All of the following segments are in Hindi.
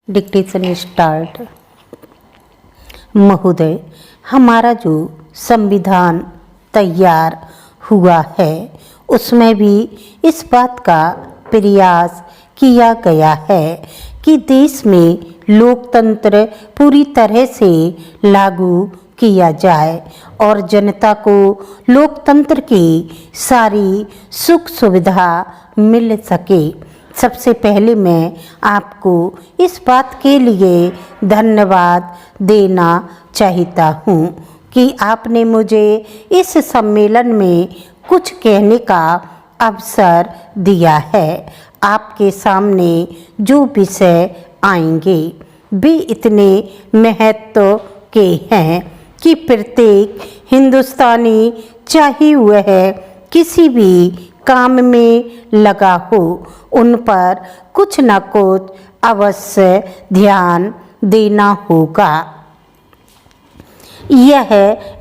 Dictation start. महोदय, हमारा जो संविधान तैयार हुआ है उसमें भी इस बात का प्रयास किया गया है कि देश में लोकतंत्र पूरी तरह से लागू किया जाए और जनता को लोकतंत्र की सारी सुख सुविधा मिल सके। सबसे पहले मैं आपको इस बात के लिए धन्यवाद देना चाहता हूँ कि आपने मुझे इस सम्मेलन में कुछ कहने का अवसर दिया है। आपके सामने जो विषय आएंगे वे इतने महत्व के हैं कि प्रत्येक हिंदुस्तानी चाहे वह किसी भी काम में लगा हो उन पर कुछ न कुछ अवश्य ध्यान देना होगा। यह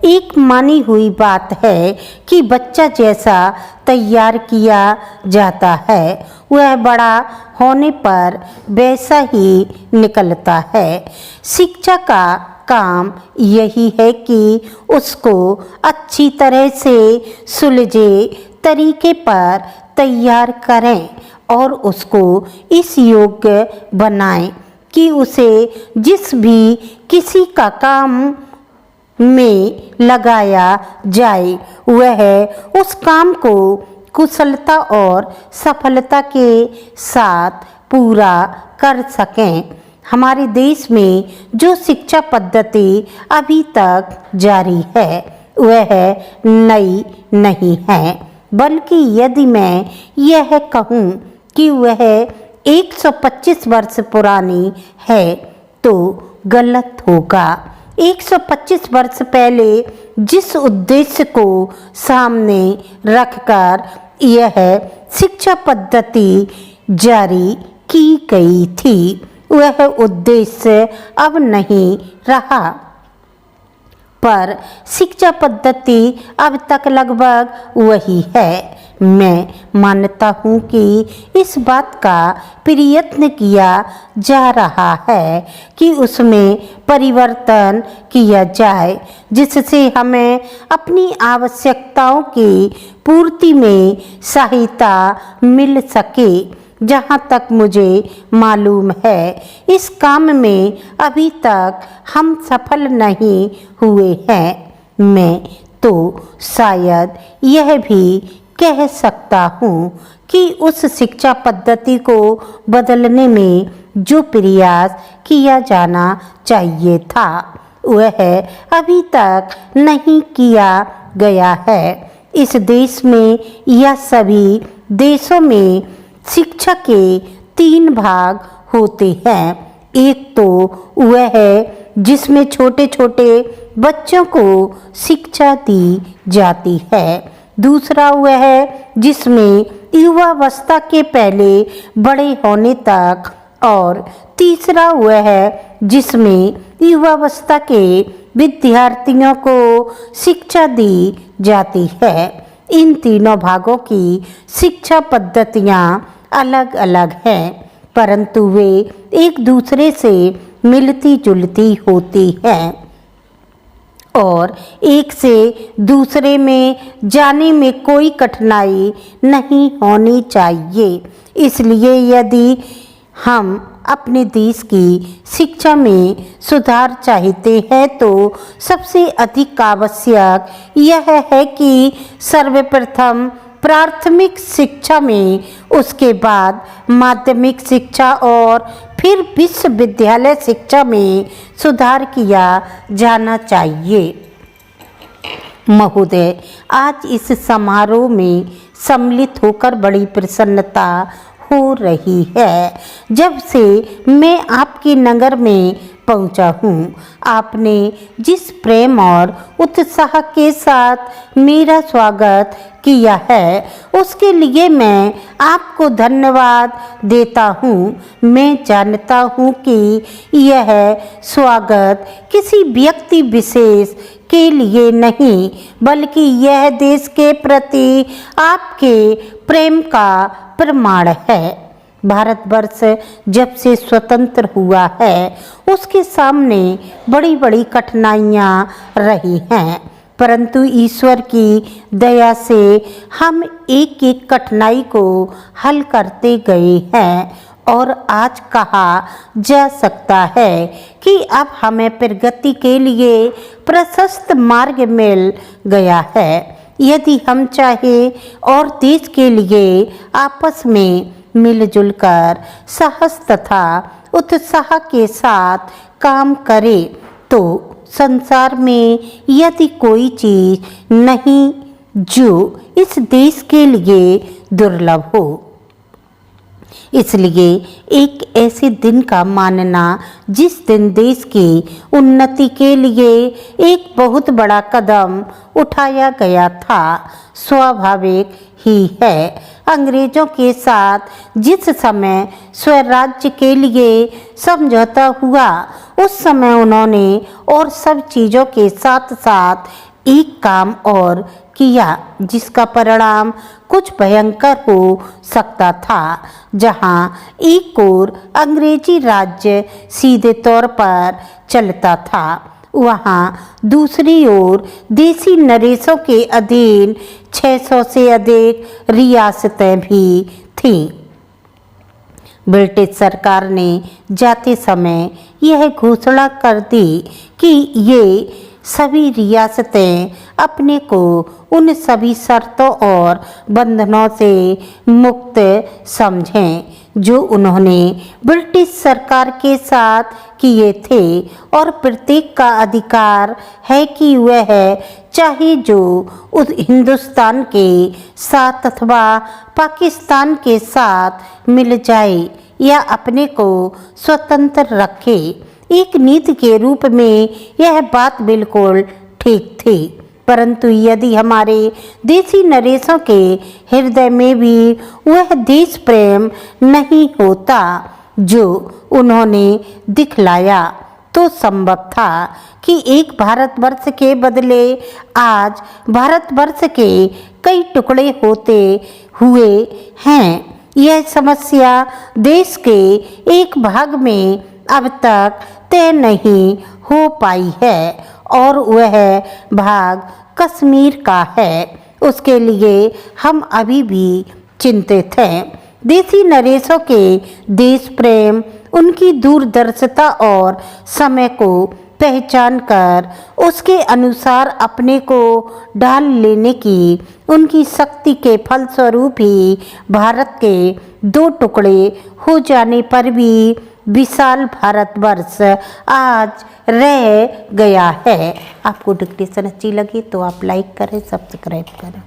एक मानी हुई बात है कि बच्चा जैसा तैयार किया जाता है वह बड़ा होने पर वैसा ही निकलता है। शिक्षा का काम यही है कि उसको अच्छी तरह से सुलझे तरीके पर तैयार करें और उसको इस योग्य बनाएं कि उसे जिस भी किसी का काम में लगाया जाए वह उस काम को कुशलता और सफलता के साथ पूरा कर सकें। हमारे देश में जो शिक्षा पद्धति अभी तक जारी है वह नई नहीं है, बल्कि यदि मैं यह कहूँ कि वह 125 वर्ष पुरानी है तो गलत होगा। 125 वर्ष पहले जिस उद्देश्य को सामने रखकर यह शिक्षा पद्धति जारी की गई थी वह उद्देश्य अब नहीं रहा, पर शिक्षा पद्धति अब तक लगभग वही है। मैं मानता हूँ कि इस बात का प्रयत्न किया जा रहा है कि उसमें परिवर्तन किया जाए जिससे हमें अपनी आवश्यकताओं की पूर्ति में सहायता मिल सके। जहाँ तक मुझे मालूम है इस काम में अभी तक हम सफल नहीं हुए हैं। मैं तो शायद यह भी कह सकता हूँ कि उस शिक्षा पद्धति को बदलने में जो प्रयास किया जाना चाहिए था वह अभी तक नहीं किया गया है। इस देश में या सभी देशों में शिक्षा के 3 भाग होते हैं। एक तो वह है जिसमें छोटे छोटे बच्चों को शिक्षा दी जाती है। दूसरा वह है जिसमें युवावस्था के पहले बड़े होने तक, और तीसरा वह है जिसमें युवावस्था के विद्यार्थियों को शिक्षा दी जाती है। इन तीनों भागों की शिक्षा पद्धतियाँ अलग अलग हैं, परंतु वे एक दूसरे से मिलती जुलती होती हैं और एक से दूसरे में जाने में कोई कठिनाई नहीं होनी चाहिए। इसलिए यदि हम अपने देश की शिक्षा में सुधार चाहते हैं तो सबसे अधिक आवश्यक यह है कि सर्वप्रथम प्राथमिक शिक्षा में, उसके बाद माध्यमिक शिक्षा और फिर विश्वविद्यालय शिक्षा में सुधार किया जाना चाहिए। महोदय, आज इस समारोह में सम्मिलित होकर बड़ी प्रसन्नता हो रही है। जब से मैं आपके नगर में पहुंचा हूँ आपने जिस प्रेम और उत्साह के साथ मेरा स्वागत किया है उसके लिए मैं आपको धन्यवाद देता हूँ। मैं जानता हूँ कि यह स्वागत किसी व्यक्ति विशेष के लिए नहीं बल्कि यह देश के प्रति आपके प्रेम का प्रमाण है। भारतवर्ष जब से स्वतंत्र हुआ है उसके सामने बड़ी बड़ी कठिनाइयाँ रही हैं, परंतु ईश्वर की दया से हम एक एक कठिनाई को हल करते गए हैं और आज कहा जा सकता है कि अब हमें प्रगति के लिए प्रशस्त मार्ग मिल गया है। यदि हम चाहें और देश के लिए आपस में मिलजुल कर साहस तथा उत्साह के साथ काम करें तो संसार में यदि कोई चीज नहीं जो इस देश के लिए दुर्लभ हो। इसलिए एक ऐसे दिन का मानना जिस दिन देश की उन्नति के लिए एक बहुत बड़ा कदम उठाया गया था स्वाभाविक ही है। अंग्रेजों के साथ जिस समय स्वराज्य के लिए समझौता हुआ उस समय उन्होंने और सब चीज़ों के साथ साथ एक काम और किया जिसका परिणाम कुछ भयंकर हो सकता था। जहां एक ओर अंग्रेजी राज्य सीधे तौर पर चलता था वहां दूसरी ओर देसी नरेशों के अधीन 600 से अधिक रियासतें भी थीं। ब्रिटिश सरकार ने जाते समय यह घोषणा कर दी कि ये सभी रियासतें अपने को उन सभी शर्तों और बंधनों से मुक्त समझें जो उन्होंने ब्रिटिश सरकार के साथ किए थे और प्रत्येक का अधिकार है कि वह चाहे जो उस हिंदुस्तान के साथ अथवा पाकिस्तान के साथ मिल जाए या अपने को स्वतंत्र रखे। एक नीति के रूप में यह बात बिल्कुल ठीक थी, परंतु यदि हमारे देसी नरेशों के हृदय में भी वह देश प्रेम नहीं होता जो उन्होंने दिखलाया तो संभव था कि एक भारतवर्ष के बदले आज भारतवर्ष के कई टुकड़े होते हुए हैं। यह समस्या देश के एक भाग में अब तक तय नहीं हो पाई है और वह भाग कश्मीर का है। उसके लिए हम अभी भी चिंतित हैं। देसी नरेशों के देश प्रेम उनकी दूरदर्शिता और समय को पहचान कर उसके अनुसार अपने को ढाल लेने की उनकी शक्ति के फलस्वरूप ही भारत के दो टुकड़े हो जाने पर भी विशाल भारतवर्ष आज रह गया है। आपको डिक्टेशन अच्छी लगी तो आप लाइक करें, सब्सक्राइब करें।